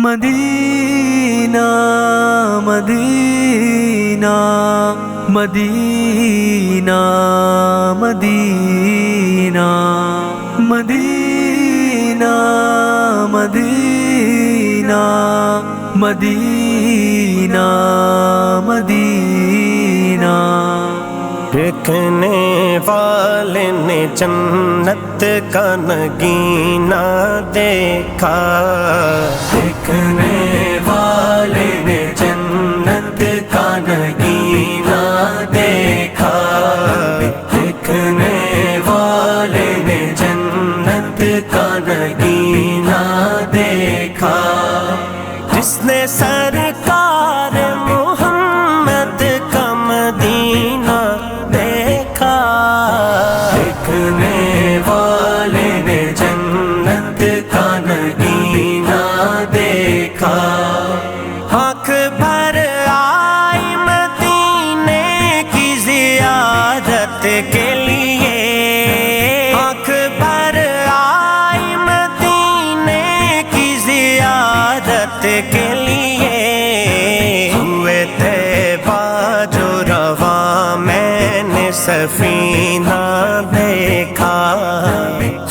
مدینہ مدینہ مدینہ مدینہ مدینہ مدینہ مدینہ مدینہ دیکھنے والے نے جنت کا نگینہ دیکھا، دیکھنے والے نے جنت کا نگینہ دیکھا، دیکھنے والے نے جنت کا نگینہ دیکھا، جس نے سرکار محمد کا مدینہ دیکھا، دیکھنے والے نے جنت کا نگینہ دیکھا، آنکھ بھر آئی مدینے کی زیارت کے لیے، آنکھ بھر آئی مدینے کی زیارت کے لیے، ہوئے طیبہ جو رواں میں نے سفینہ دیکھا،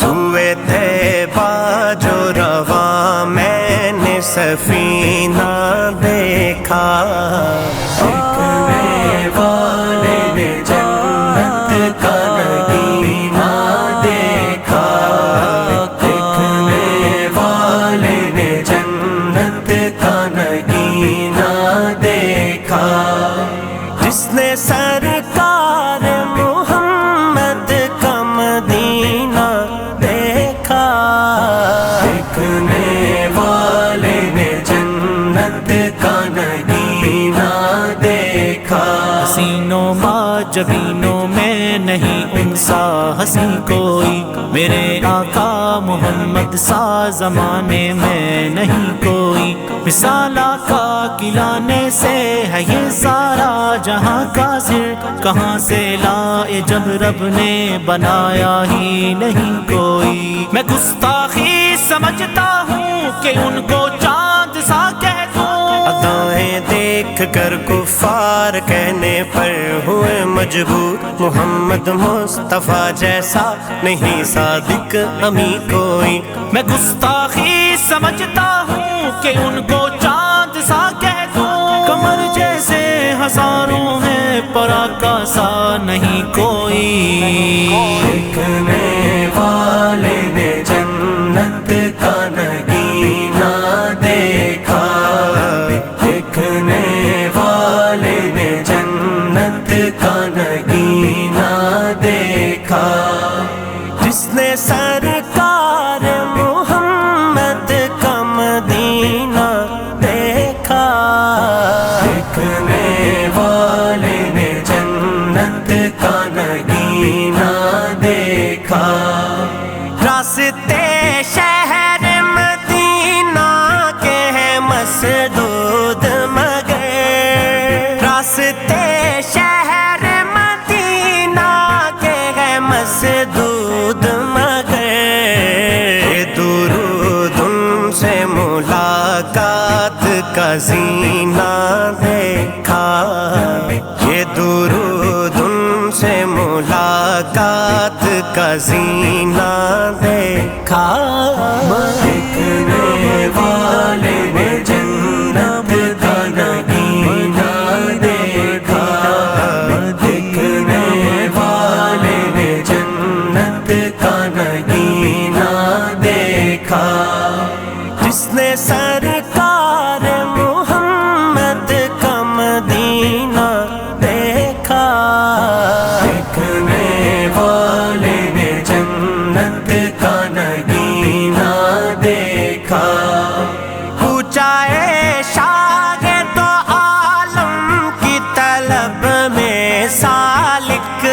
ہوئے طیبہ جو رواں میں نے سفینہ دیکھا، دیکھنے والے نے جنت کا نگینہ دیکھا، دیکھنے والے نے جنت کا نگینہ دیکھا، جس نے سرکار محمد کا مدینہ دیکھا، دیکھنے والے نے جنت کا نگینہ دیکھا، حسینوں ماں جبینوں میں نہیں ان سا ہنسی کوئی، میرے آقا محمد سا زمانے میں نہیں کوئی، مثال آقا کلانے سے ہے یہ سارا جہاں کا سر، کہاں سے لائے جب رب نے بنایا ہی نہیں کوئی، میں گستاخی سمجھتا ہوں کہ ان کو چاند سا کہہ دوں، ادائیں دیکھ کر کفار کہنے پر ہوئے مجبور، محمد مصطفیٰ جیسا نہیں صادق امی کوئی، میں گستاخی سمجھتا ہوں کہ ان کو چاند سا کہہ دوں، کمر جیسے ہزاروں ہیں پر آقا سا نہیں کوئی، دیکھنے والے نے جنت کا نگینہ دیکھا، دیکھنے والے نے جنت کا نگینہ دیکھا، جس نے سرکار محمد کا مدینہ دیکھا، دیکھنے والے نے جنت کا نگینہ دیکھا، راستے شہر مدینہ کے ہیں مسدود مگر، راستے شہر مدینہ کے ہیں مسدود مگر، درود ان سے ملاقات کا زینہ دیکھا، یہ درود ان سے ملاقات کا زینہ دیکھا، دیکھنے والے نے جنت کا نگینہ دیکھا، دیکھنے والے نے جنت کا نگینہ دیکھا، جس نے سرکار محمد کا مدینہ دیکھا، دیکھنے والے نے جنت کا نگینہ دیکھا، پوچھا اے شاگرد تو عالم کی طلب میں سالک،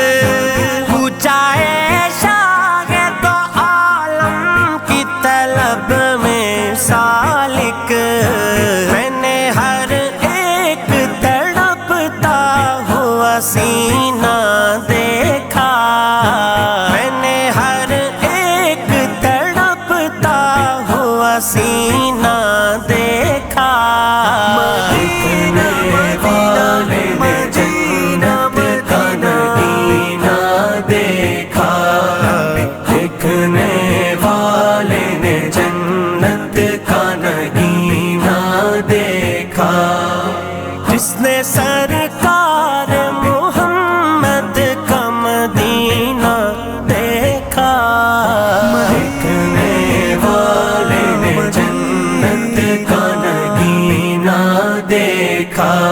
پوچھا اے شاگرد تو عالم کی طلب میں سالک، جنت کا نگینہ دیکھا